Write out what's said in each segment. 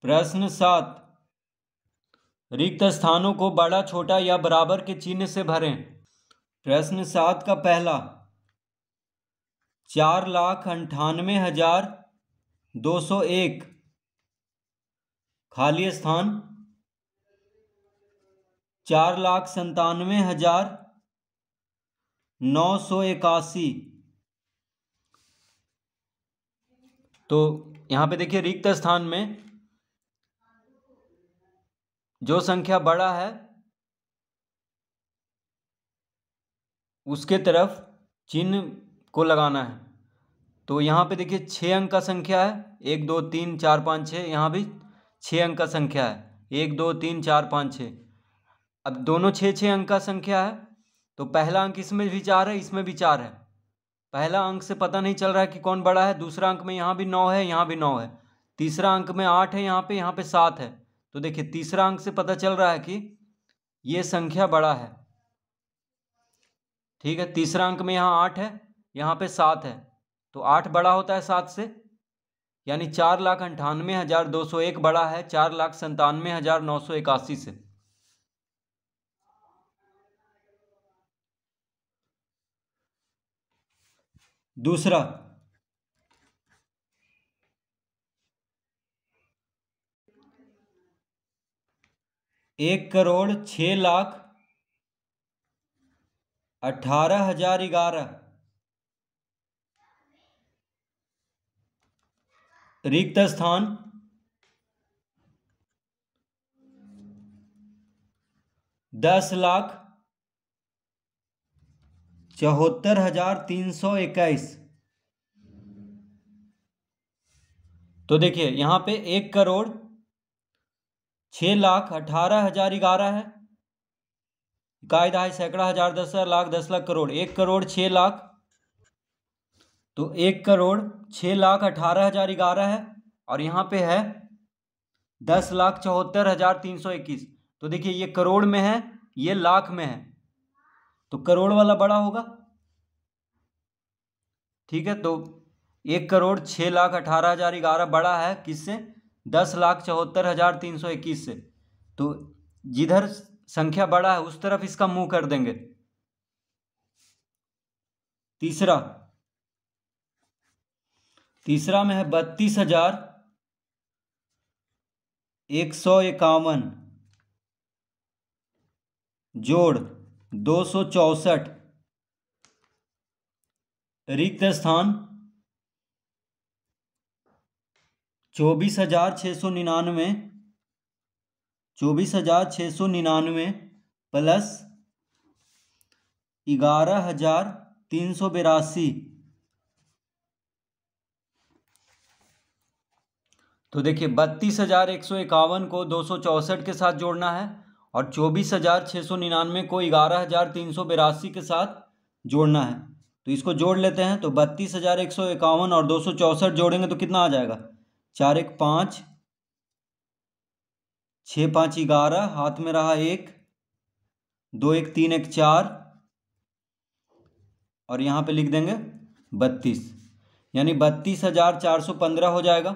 प्रश्न 7, रिक्त स्थानों को बड़ा, छोटा या बराबर के चिन्ह से भरें। प्रश्न 7 का पहला, 4,98,201 खाली स्थान, 4,97,981। तो यहाँ पे देखिए रिक्त स्थान में जो संख्या बड़ा है उसके तरफ चिन्ह को लगाना है। तो यहाँ पे देखिए 6 अंक का संख्या है, 1 2 3 4 5 6। यहाँ भी 6 अंक का संख्या है, 1 2 3 4 5 6। अब दोनों 6 अंक का संख्या है, तो पहला अंक इसमें भी 4 है, इसमें भी 4 है। पहला अंक से पता नहीं चल रहा है कि कौन बड़ा है। दूसरा अंक में यहाँ भी 9 है, यहाँ भी 9 है। तीसरा अंक में 8 है, यहाँ पे 7 है। तो देखिए तीसरा अंक से पता चल रहा है कि ये संख्या बड़ा है। ठीक है, तीसरा अंक में यहाँ 8 है, यहाँ पे 7 है, तो 8 बड़ा होता है 7 से, यानी 4,98,201 बड़ा है 4,97,981 से। दूसरा, 1,06,18,011 रिक्त स्थान, 10,74,321। तो देखिए यहाँ पे 1,06,18,011 है। इकाई, दहाई, सैकड़ा, हजार, दस हजार, लाख, 10 लाख, करोड़। 1,06,00,000, तो 1,06,18,011 है, और यहाँ पे है 10,74,321। तो देखिए ये करोड़ में है, ये लाख में है, तो करोड़ वाला बड़ा होगा। ठीक है, तो 1,06,18,011 बड़ा है किससे? 10,74,321 से। तो जिधर संख्या बड़ा है उस तरफ इसका मुंह कर देंगे। तीसरा में है 32,151 जोड़ 264 रिक्त स्थान, 24,699 प्लस 11,382। तो देखिए 32,151 को 264 के साथ जोड़ना है, और 24,699 को 11,382 के साथ जोड़ना है। तो इसको जोड़ लेते हैं। तो 32,151 और 264 जोड़ेंगे तो कितना आ जाएगा? 4 1 5, 6 5 11, हाथ में रहा 1, 2 1 3 1 4, और यहाँ पे लिख देंगे 32, यानी 32,415 हो जाएगा।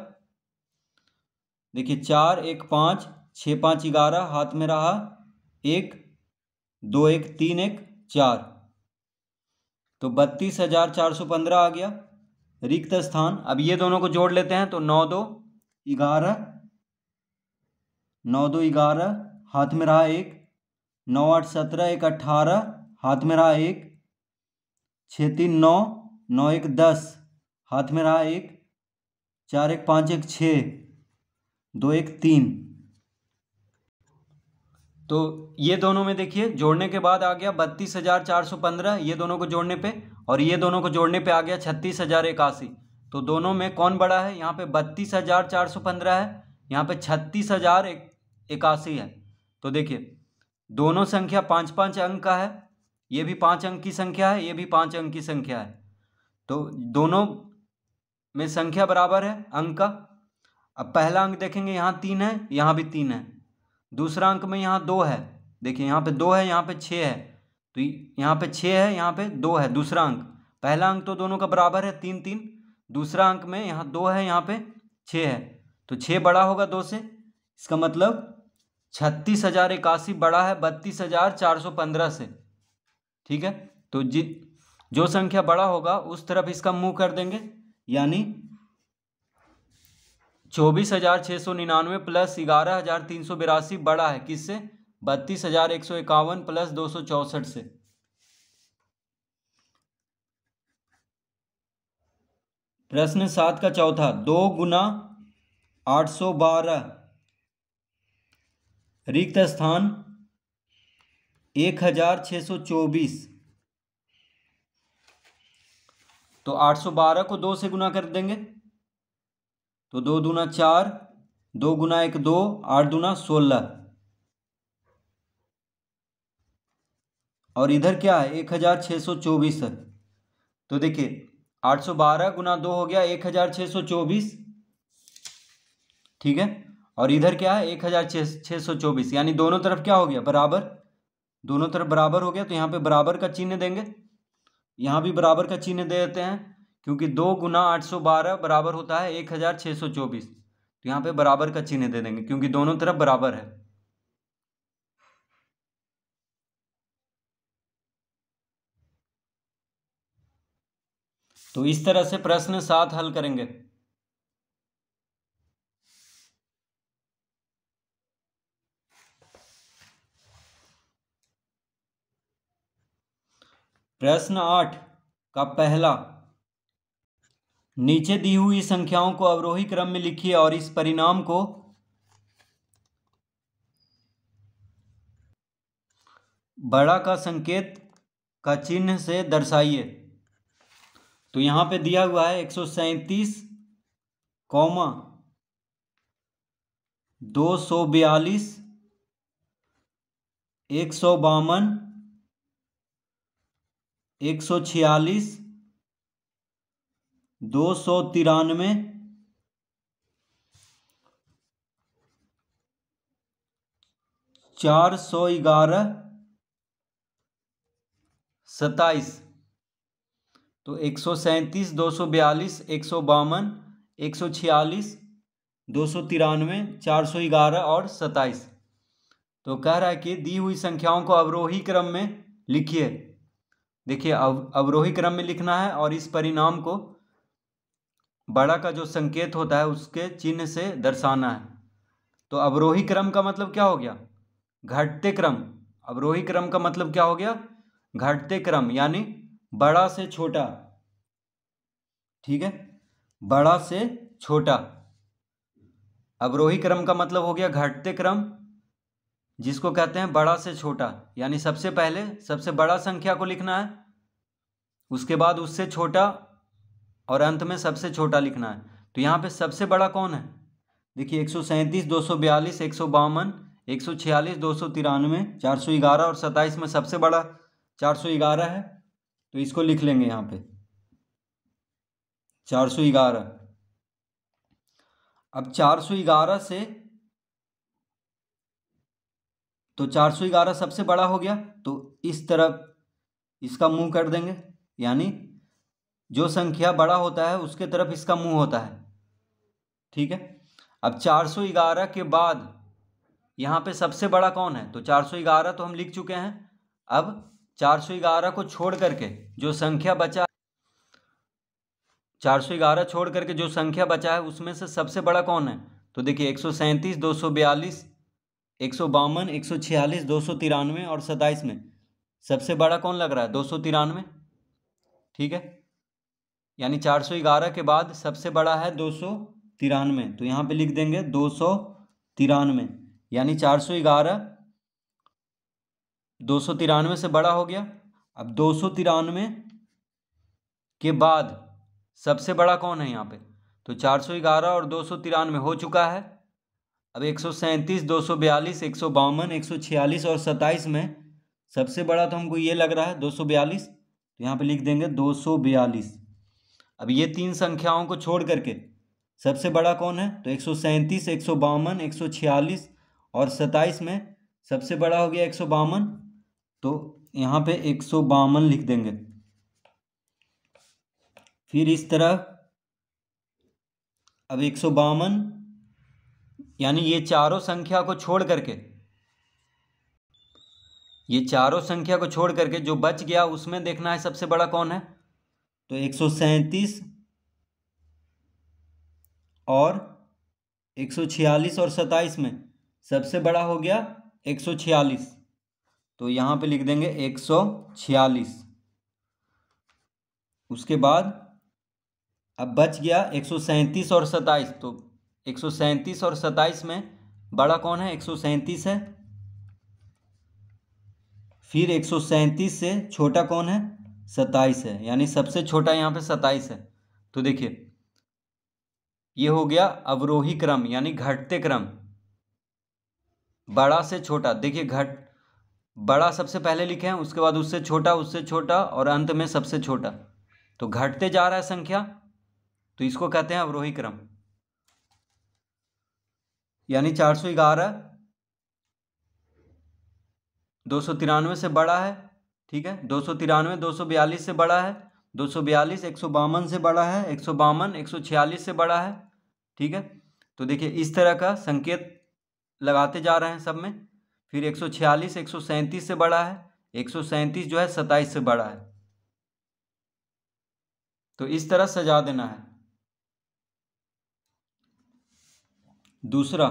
देखिए 4 1 5, 6 5 11, हाथ में रहा 1, 2 1 3 1 4, तो 32,415 आ गया रिक्त स्थान। अब ये दोनों को जोड़ लेते हैं। तो 9 2 11, 9 2 11, हाथ में रहा 1, 9 8 17, 1 18, हाथ में रहा 1, 6 3 9, 9 1 10, हाथ में रहा 1, 4 1 5 1 6, 2 1 3। तो ये दोनों में देखिए जोड़ने के बाद आ गया 32,415 ये दोनों को जोड़ने पे, और ये दोनों को जोड़ने पे आ गया 36,081। तो दोनों में कौन बड़ा है? यहाँ पे 32,415 है, यहाँ पे 36,081 है। तो देखिए दोनों संख्या 5 5 अंक का है, ये भी 5 अंक की संख्या है, ये भी 5 अंक की संख्या है। तो दोनों में संख्या बराबर है अंक का। अब पहला अंक देखेंगे, यहाँ 3 है, यहाँ भी 3 है। दूसरा अंक में यहाँ 2 है, देखिए यहाँ पे 2 है, यहाँ पे 6 है, तो यहाँ पे 6 है, यहाँ पे 2 है। दूसरा अंक, पहला अंक तो दोनों का बराबर है 3 3, दूसरा अंक में यहाँ 2 है, यहाँ पे 6 है, तो 6 बड़ा होगा 2 से, इसका मतलब 36,081 बड़ा है 32,415 से। ठीक है, तो जो संख्या बड़ा होगा उस तरफ इसका मुंह कर देंगे, यानी 24,699 प्लस 11,382 बड़ा है किससे? 32,151 प्लस 264 से। प्रश्न 7 का चौथा, 2 गुना 812 रिक्त स्थान 1,624। तो 812 को 2 से गुना कर देंगे, तो 2 दूना 4, 2 गुना 1 2, 8 दूना 16, और इधर क्या है 1,624 है। तो देखिए 812 गुना 2 हो गया 1,624, ठीक है, और इधर क्या है 1,624, यानी दोनों तरफ क्या हो गया बराबर, दोनों तरफ बराबर हो गया। तो यहाँ पे बराबर का चिन्ह देंगे, यहाँ भी बराबर का चिन्ह दे देते हैं, क्योंकि 2 गुना 812 बराबर होता है 1,624। तो यहाँ पे बराबर का चिन्ह दे देंगे क्योंकि दोनों तरफ बराबर है। तो इस तरह से प्रश्न 7 हल करेंगे। प्रश्न 8 का पहला, नीचे दी हुई संख्याओं को अवरोही क्रम में लिखिए और इस परिणाम को बड़ा का संकेत का चिन्ह से दर्शाइए। तो यहां पे दिया हुआ है 137, 242, 152, 146, 293, 411, 27। तो 137, 242, 152, 146, 293, 411 और 27। तो कह रहा है कि दी हुई संख्याओं को अवरोही क्रम में लिखिए। देखिए अवरोही क्रम में लिखना है और इस परिणाम को बड़ा का जो संकेत होता है उसके चिन्ह से दर्शाना है। तो अवरोही क्रम का मतलब क्या हो गया? घटते क्रम। अवरोही क्रम का मतलब क्या हो गया? घटते क्रम, यानी बड़ा से छोटा। ठीक है, बड़ा से छोटा। अवरोही क्रम का मतलब हो गया घटते क्रम, जिसको कहते हैं बड़ा से छोटा, यानी सबसे पहले सबसे बड़ा संख्या को लिखना है, उसके बाद उससे छोटा और अंत में सबसे छोटा लिखना है। तो यहाँ पे सबसे बड़ा कौन है? देखिए 137, 242, 152, 146, 293, 411 और 27 में सबसे बड़ा 411 है। तो इसको लिख लेंगे यहाँ पे 411। अब 411 से, तो 411 सबसे बड़ा हो गया, तो इस तरफ इसका मुंह कर देंगे, यानी जो संख्या बड़ा होता है उसके तरफ इसका मुंह होता है। ठीक है, अब 411 के बाद यहाँ पे सबसे बड़ा कौन है? तो 411 तो हम लिख चुके हैं। अब 411 को छोड़ करके जो संख्या बचा, 411 छोड़ करके जो संख्या बचा है उसमें से सबसे बड़ा कौन है? तो देखिए 137, 242, 152, 146, 293 और 27 में सबसे बड़ा कौन लग रहा है? 293। ठीक है, यानी 411 के बाद सबसे बड़ा है 293। तो यहाँ पे लिख देंगे 293, यानी 411 293 से बड़ा हो गया। अब 293 के बाद सबसे बड़ा कौन है यहाँ पे? तो 411 और 293 हो चुका है। अब 137, 242, 152, 146 और 27 में सबसे बड़ा तो हमको ये लग रहा है 242। तो यहाँ पे लिख देंगे 242। अब ये तीन संख्याओं को छोड़ करके सबसे बड़ा कौन है? तो 137, 152, 146 और 27 में सबसे बड़ा हो गया 152। तो यहाँ पे 152 लिख देंगे। फिर इस तरह अब 152 यानी ये चारों संख्या को छोड़ करके, ये चारों संख्या को छोड़ करके जो बच गया उसमें देखना है सबसे बड़ा कौन है। तो 137 और 146 और 27 में सबसे बड़ा हो गया 146, तो यहाँ पे लिख देंगे 146। उसके बाद अब बच गया 137 और 27, तो 137 और 27 में बड़ा कौन है, 137 है। फिर 137 से छोटा कौन है, 27 है, यानी सबसे छोटा यहाँ पे 27 है। तो देखिए ये हो गया अवरोही क्रम यानी घटते क्रम, बड़ा से छोटा। देखिए बड़ा सबसे पहले लिखे हैं, उसके बाद उससे छोटा और अंत में सबसे छोटा, तो घटते जा रहा है संख्या, तो इसको कहते हैं अवरोही क्रम। यानी 411 293 से बड़ा है, ठीक है। 293 242 से बड़ा है, 242 152 से बड़ा है, 152 146 से बड़ा है, ठीक है। तो देखिए इस तरह का संकेत लगाते जा रहे हैं सब में। फिर 146 137 से बड़ा है, 137 जो है 27 से बड़ा है, तो इस तरह सजा देना है। दूसरा,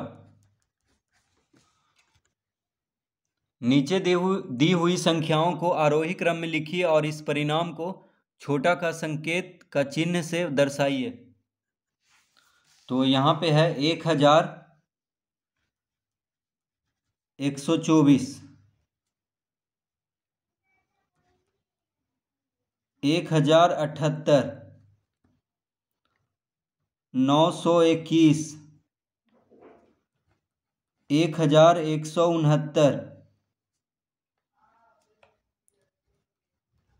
नीचे दी हुई संख्याओं को आरोही क्रम में लिखिए और इस परिणाम को छोटा का संकेत का चिन्ह से दर्शाइए। तो यहाँ पे है 1124, 1078, 921, 1169,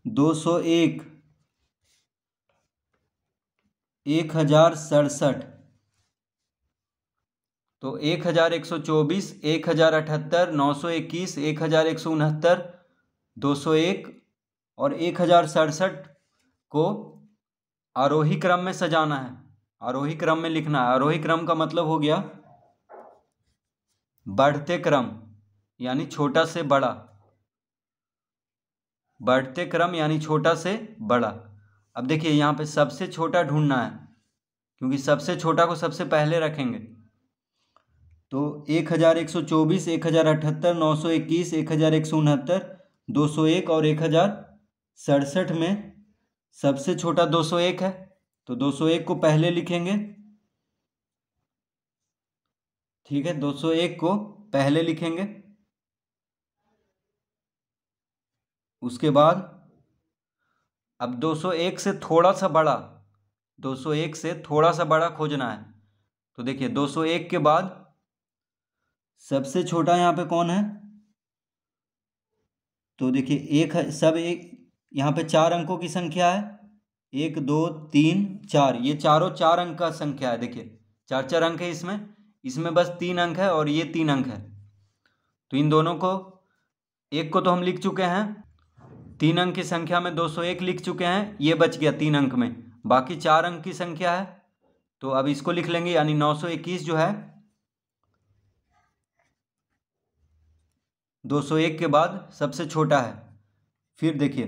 201, 1067। तो 1124, 1078, 921, 1169, 201 और 1067 को आरोही क्रम में सजाना है, आरोही क्रम में लिखना है। आरोही क्रम का मतलब हो गया बढ़ते क्रम यानी छोटा से बड़ा, बढ़ते क्रम यानी छोटा से बड़ा। अब देखिए यहाँ पे सबसे छोटा ढूंढना है, क्योंकि सबसे छोटा को सबसे पहले रखेंगे। तो 1124, 1078, 921, 1169, 201 और 1067 में सबसे छोटा 201 है, तो 201 को पहले लिखेंगे, ठीक है। 201 को पहले लिखेंगे। उसके बाद अब 201 से थोड़ा सा बड़ा, 201 से थोड़ा सा बड़ा खोजना है। तो देखिए 201 के बाद सबसे छोटा यहाँ पे कौन है, तो देखिए एक यहाँ पे 4 अंकों की संख्या है, 1 2 3 4, ये चारों 4 अंक का संख्या है। देखिए 4 अंक है इसमें बस 3 अंक है और ये 3 अंक है। तो इन दोनों को, एक को तो हम लिख चुके हैं, 3 अंक की संख्या में 201 लिख चुके हैं, ये बच गया 3 अंक में, बाकी 4 अंक की संख्या है। तो अब इसको लिख लेंगे, यानी 921 जो है 201 के बाद सबसे छोटा है। फिर देखिए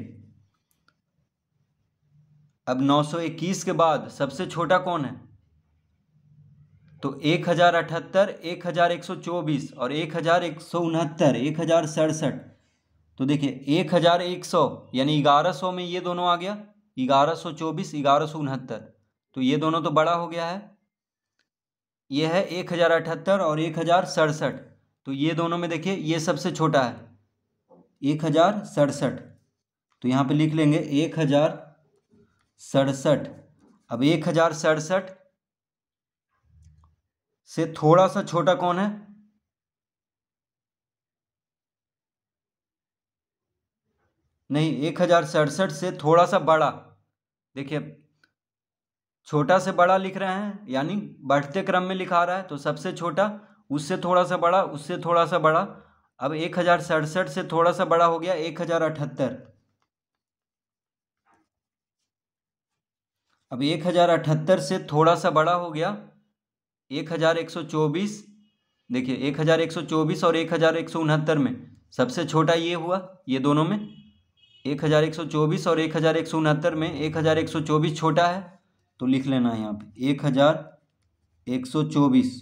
अब 921 के बाद सबसे छोटा कौन है, तो 1078, 1124 और 1169, 1067। तो देखिए 1100 यानी 1100 में ये दोनों आ गया, 1124 1169, तो ये दोनों तो बड़ा हो गया है। ये है 1078 और 1067, तो ये दोनों में देखिए ये सबसे छोटा है 1067, तो यहाँ पे लिख लेंगे 1067। अब 1067 से थोड़ा सा छोटा कौन है, नहीं 1067 से थोड़ा सा बड़ा। देखिए छोटा से बड़ा लिख रहे हैं यानी बढ़ते क्रम में लिखा रहा है, तो सबसे छोटा, उससे थोड़ा सा बड़ा, उससे थोड़ा सा बड़ा। अब 1067 से थोड़ा सा बड़ा हो गया 1078। अब 1078 से थोड़ा सा बड़ा हो गया 1124, देखिए 1124 और 1169 में सबसे छोटा ये हुआ, ये दोनों में 1124 और 1169 में 1124 छोटा है, तो लिख लेना है यहाँ पे 1124।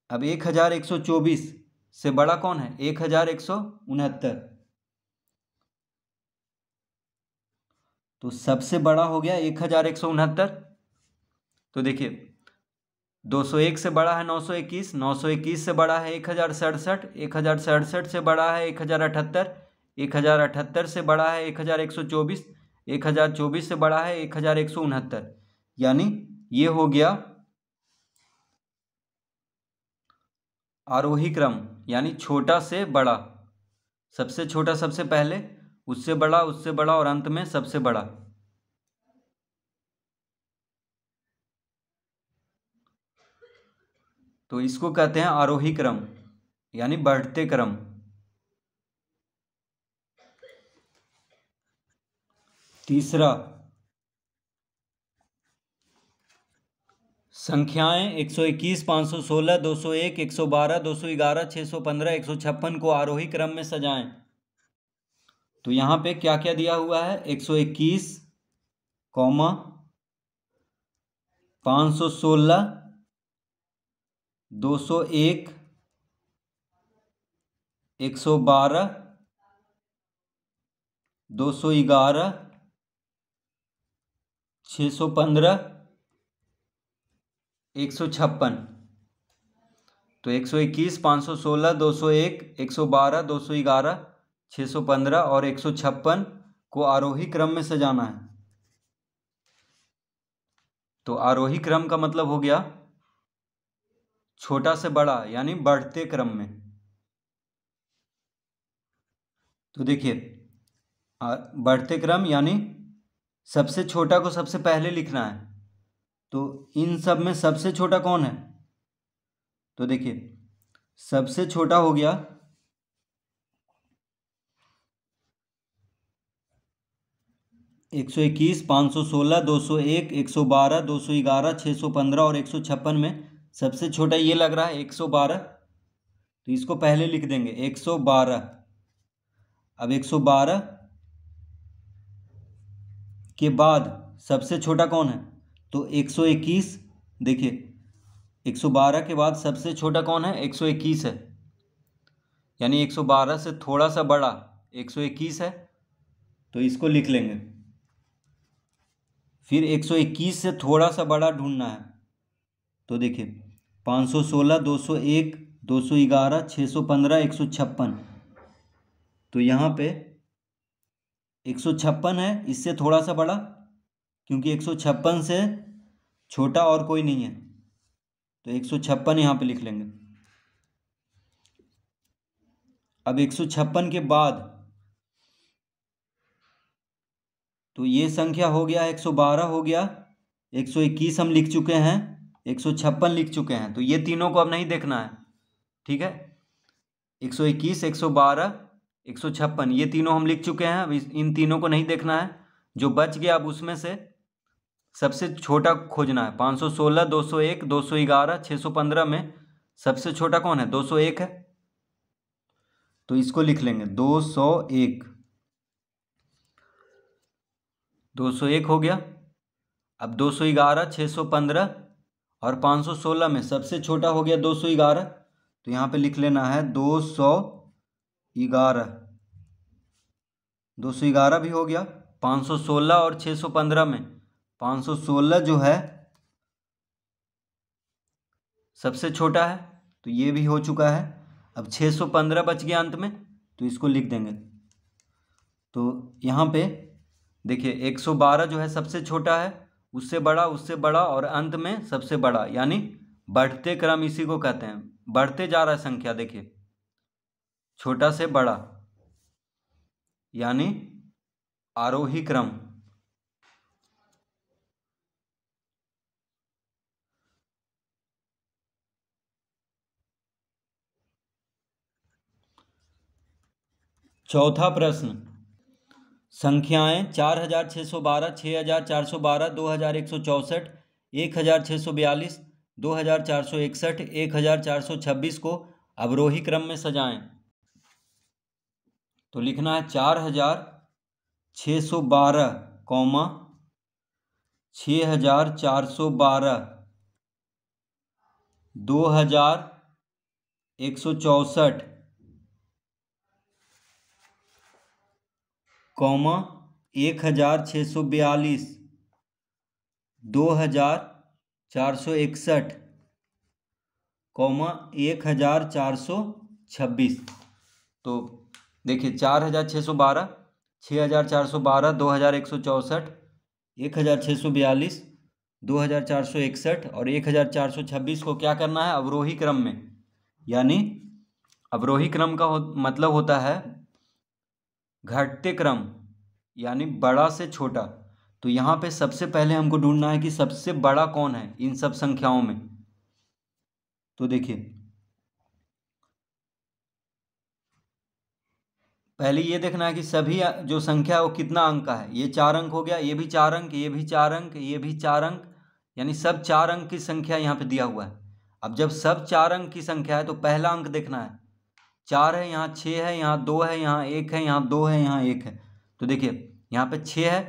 अब 1124 से बड़ा कौन है? 1169। तो सबसे बड़ा हो गया 1169। तो देखिए 201 से बड़ा है 921, 921 से बड़ा है 1067, 1067 से बड़ा है 1078, 1078 से बड़ा है 1124, 1024 से बड़ा है 1169। यानी ये हो गया आरोही क्रम, यानी छोटा से बड़ा, सबसे छोटा सबसे पहले, उससे बड़ा और अंत में सबसे बड़ा। तो इसको कहते हैं आरोही क्रम, यानी बढ़ते क्रम। तीसरा, संख्याएं 121, 516, 201, 112, 211, 615, 156 को आरोही क्रम में सजाएं। तो यहाँ पे क्या क्या दिया हुआ है? 121, 516, 201, 112, 211, 615, 156। तो 121, 516, 201, 112, 211, 615 और 156 को आरोही क्रम में सजाना है। तो आरोही क्रम का मतलब हो गया छोटा से बड़ा, यानी बढ़ते क्रम में। तो देखिए बढ़ते क्रम यानी सबसे छोटा को सबसे पहले लिखना है। तो इन सब में सबसे छोटा कौन है? तो देखिए सबसे छोटा हो गया 121, 516, 201, 112, 211, 615 और 156 में सबसे छोटा ये लग रहा है 112। तो इसको पहले लिख देंगे 112। अब 112 के बाद सबसे छोटा कौन है? तो 121। देखिए 112 के बाद सबसे छोटा कौन है? 121 है, यानी 112 से थोड़ा सा बड़ा 121 है, तो इसको लिख लेंगे। फिर 121 से थोड़ा सा बड़ा ढूंढना है। तो देखिए 516, 201, 211, 615, 156। तो यहाँ पे 156 है, इससे थोड़ा सा बड़ा, क्योंकि 156 से छोटा और कोई नहीं है, तो 156 यहाँ पे लिख लेंगे। अब 156 के बाद तो ये संख्या हो गया 112 हो गया, 121 हम लिख चुके हैं, 156 लिख चुके हैं। तो ये तीनों को अब नहीं देखना है, ठीक है। 121, 112, 156 ये तीनों हम लिख चुके हैं। अब इन तीनों को नहीं देखना है। जो बच गया अब उसमें से सबसे छोटा खोजना है। 516, 201, 211, 615 में सबसे छोटा कौन है? 201 है, तो इसको लिख लेंगे 201। 201 हो गया। अब 211, 615 और 516 में सबसे छोटा हो गया 211, तो यहाँ पे लिख लेना है 211। 211 भी हो गया। 516 और 615 में 516 जो है सबसे छोटा है, तो ये भी हो चुका है। अब 615 बच गया अंत में, तो इसको लिख देंगे। तो यहाँ पे देखिए 112 जो है सबसे छोटा है, उससे बड़ा और अंत में सबसे बड़ा, यानी बढ़ते क्रम इसी को कहते हैं। बढ़ते जा रहा है संख्या, देखिए छोटा से बड़ा, यानी आरोही क्रम। चौथा प्रश्न, संख्याएं 4612, 6412, 2164, 1642, 2461, 1426 को अवरोही क्रम में सजाएं। तो लिखना है 4612, 6412, 2164, 1642, 2461, 1426। तो देखिए 4612, 6412, 2164, 1642, 2461 और 1426 को क्या करना है, अवरोही क्रम में। यानी अवरोही क्रम का मतलब होता है घटते क्रम, यानी बड़ा से छोटा। तो यहाँ पे सबसे पहले हमको ढूंढना है कि सबसे बड़ा कौन है इन सब संख्याओं में। तो देखिए पहले ये देखना है कि सभी जो संख्या है वो कितना अंक का है। ये 4 अंक हो गया, ये भी 4 अंक, ये भी 4 अंक, ये भी 4 अंक, यानी सब 4 अंक की संख्या यहाँ पे दिया हुआ है। अब जब सब 4 अंक की संख्या है तो पहला अंक देखना है। 4 है, यहाँ 6 है, यहाँ 2 है, यहाँ 1 है, यहाँ 2 है, यहाँ 1 है। तो देखिए यहाँ पे 6 है,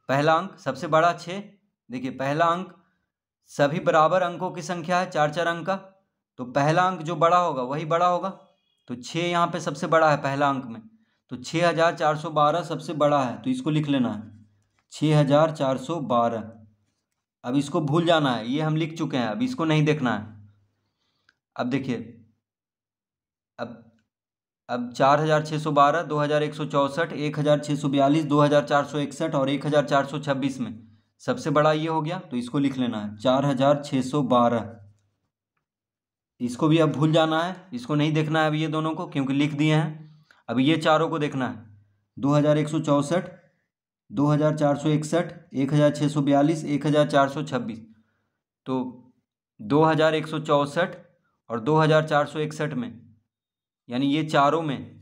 पहला अंक सबसे बड़ा 6। देखिए पहला अंक, सभी बराबर अंकों की संख्या है, 4 4 अंक का, तो पहला अंक जो बड़ा होगा वही बड़ा होगा। तो 6 यहाँ पे सबसे बड़ा है पहला अंक में, तो 6412 सबसे बड़ा है, तो इसको लिख लेना है 6412। अब इसको भूल जाना है, ये हम लिख चुके हैं, अब इसको नहीं देखना है। अब देखिए अब 4612, 2164, 1642, 2461 और 1426 में सबसे बड़ा ये हो गया, तो इसको लिख लेना है 4612। इसको भी अब भूल जाना है, इसको नहीं देखना है अब ये दोनों को, क्योंकि लिख दिए हैं। अब ये चारों को देखना है, 2164, 2461, 1642, 1426। तो 2164 और 2461 में, यानी ये चारों में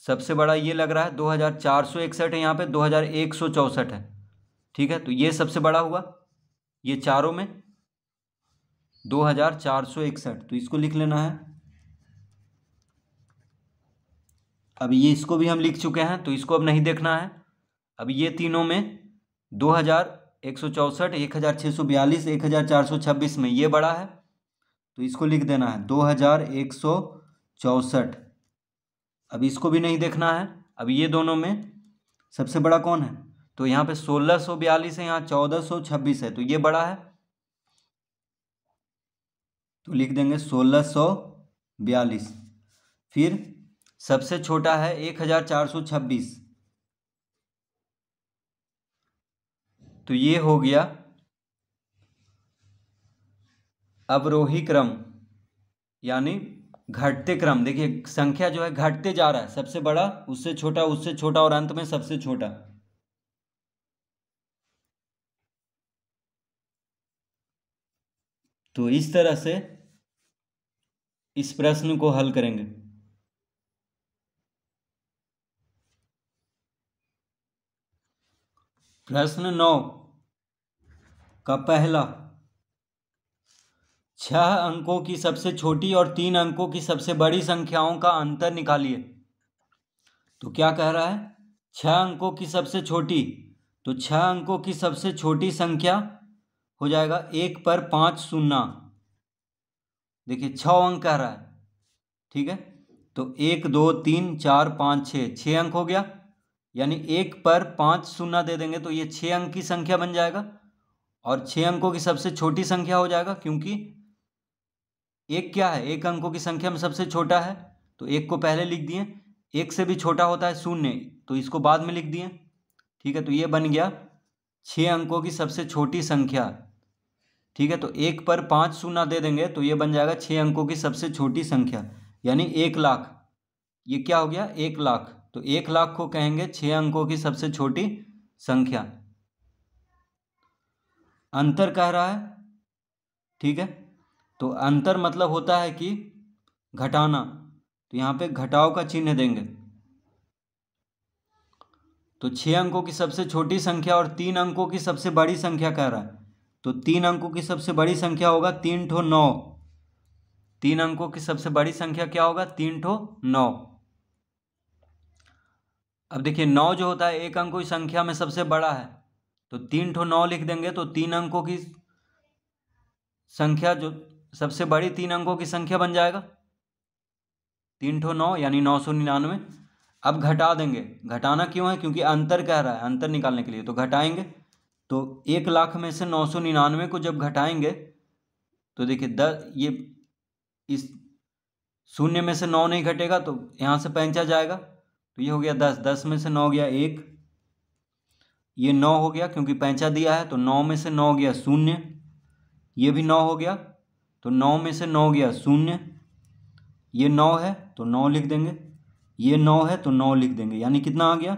सबसे बड़ा ये लग रहा है 2461 है, यहाँ पे 2164 है। ठीक है, तो ये सबसे बड़ा हुआ ये चारों में 2461, तो इसको लिख लेना है। अब ये इसको भी हम लिख चुके हैं, तो इसको अब नहीं देखना है। अब ये तीनों में 2164, 1642, 1426 में ये बड़ा है, तो इसको लिख देना है 2164। अब इसको भी नहीं देखना है। अब ये दोनों में सबसे बड़ा कौन है, तो यहाँ पे 1642 है, यहाँ 1426 है, तो ये बड़ा है, तो लिख देंगे 1642। फिर सबसे छोटा है 1426, तो ये हो गया अवरोही क्रम, यानी घटते क्रम। देखिए संख्या जो है घटते जा रहा है, सबसे बड़ा उससे छोटा, उससे छोटा और अंत में सबसे छोटा। तो इस तरह से इस प्रश्न को हल करेंगे। प्रश्न 9 का पहला, 6 अंकों की सबसे छोटी और 3 अंकों की सबसे बड़ी संख्याओं का अंतर निकालिए। तो क्या कह रहा है, 6 अंकों की सबसे छोटी, तो 6 अंकों की सबसे छोटी संख्या हो जाएगा 1 पर 5 शून्य। देखिए 6 अंक कह रहा है, ठीक है, तो 1 2 3 4 5 6 अंक हो गया, यानी 1 पर 5 शून्य दे देंगे तो ये 6 अंक की संख्या बन जाएगा, और 6 अंकों की सबसे छोटी संख्या हो जाएगा, क्योंकि एक क्या है, एक अंकों की संख्या में सबसे छोटा है, तो एक को पहले लिख दिए। एक से भी छोटा होता है शून्य, तो इसको बाद में लिख दिए। ठीक है, तो ये बन गया 6 अंकों की सबसे छोटी संख्या। ठीक है, तो 1 पर 5 शून्य दे देंगे तो ये बन जाएगा 6 अंकों की सबसे छोटी संख्या, यानी 1 लाख। ये क्या हो गया, 1 लाख। तो 1 लाख को कहेंगे 6 अंकों की सबसे छोटी संख्या। अंतर कह रहा है, ठीक है, तो अंतर मतलब होता है कि घटाना, तो यहाँ पे घटाव का चिन्ह देंगे। तो 6 अंकों की सबसे छोटी संख्या और 3 अंकों की सबसे बड़ी संख्या कह रहा है, तो 3 अंकों की सबसे बड़ी संख्या होगा 3 ठो 9। 3 अंकों की सबसे बड़ी संख्या क्या होगा? 3 ठो 9। अब देखिए 9 जो होता है एक अंकों की संख्या में सबसे बड़ा है, तो 3 ठो 9 लिख देंगे तो 3 अंकों की संख्या जो सबसे बड़ी 3 अंकों की संख्या बन जाएगा 3 ठो 9 यानी 999। अब घटा देंगे। घटाना क्यों है? क्योंकि अंतर कह रहा है, अंतर निकालने के लिए। तो घटाएंगे तो 1 लाख में से 999 को जब घटाएंगे तो देखिए 10, ये इस शून्य में से 9 नहीं घटेगा तो यहाँ से पैंचा जाएगा, तो ये हो गया 10। 10 में से 9 गया 1, ये 9 हो गया क्योंकि पैंचा दिया है, तो 9 में से 9 गया 0, ये भी 9 हो गया, तो 9 में से 9 गया 0, ये 9 है तो 9 लिख देंगे, ये 9 है तो 9 लिख देंगे, यानी कितना आ गया?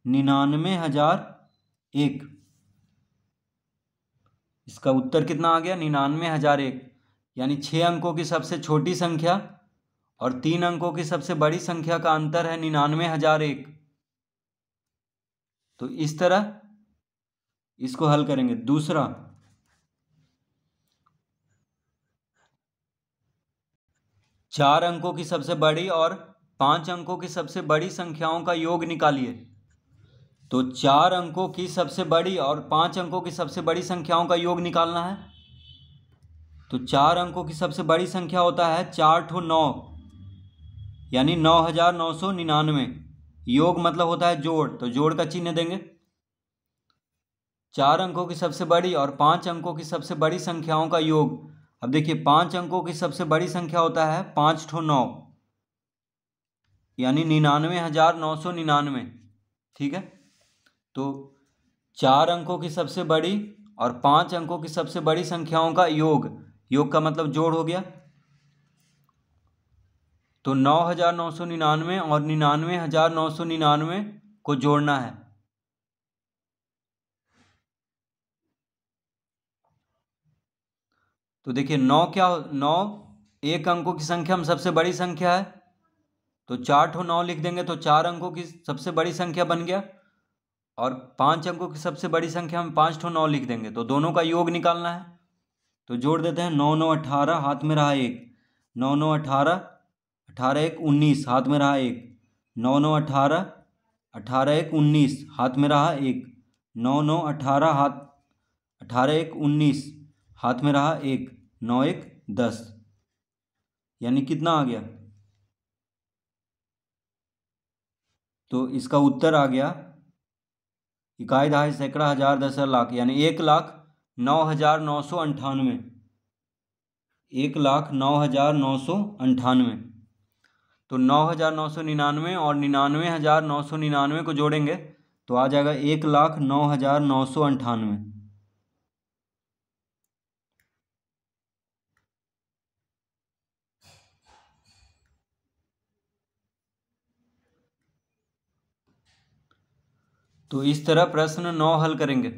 99,001। इसका उत्तर कितना आ गया? 99,001। यानी 6 अंकों की सबसे छोटी संख्या और 3 अंकों की सबसे बड़ी संख्या का अंतर है 99,001। तो इस तरह इसको हल करेंगे। दूसरा, 4 अंकों की सबसे बड़ी और 5 अंकों की सबसे बड़ी संख्याओं का योग निकालिए। तो 4 अंकों की सबसे बड़ी और 5 अंकों की सबसे बड़ी संख्याओं का योग निकालना है। तो 4 अंकों की सबसे बड़ी संख्या होता है 4 ठो 9 यानी 9,999। योग मतलब होता है जोड़, तो जोड़ का चिन्ह देंगे। 4 अंकों की सबसे बड़ी और 5 अंकों की सबसे बड़ी संख्याओं का योग। अब देखिए 5 अंकों की सबसे बड़ी संख्या होता है 5 ठो 9 यानी 99,999। ठीक है, तो 4 अंकों की सबसे बड़ी और 5 अंकों की सबसे बड़ी संख्याओं का योग, योग का मतलब जोड़ हो गया। तो 9,999 और 99,999 को जोड़ना है। तो देखिए 9 क्या, 9 एक अंकों की संख्या में सबसे बड़ी संख्या है, तो 4 ठो 9 लिख देंगे तो 4 अंकों की सबसे बड़ी संख्या बन गया, और 5 अंकों की सबसे बड़ी संख्या में 5 ठो 9 लिख देंगे, तो दोनों का योग निकालना है। तो जोड़ देते हैं। 9 9 18, हाथ में रहा 1, 9 9 18, 18 1 19, हाथ में रहा 1, 9 9 18, 18 1 19, हाथ में रहा 1, 9 9 18, हाथ 18 1 19, हाथ में रहा 1, 9 1 10, यानी कितना आ गया? तो इसका उत्तर आ गया इकाई, दहाई, सैकड़ा, हजार, दशक, लाख, यानी 1,09,998। 1,09,998। तो 9,999 और 99,999 को जोड़ेंगे तो आ जाएगा 1,09,998। तो इस तरह प्रश्न 9 हल करेंगे।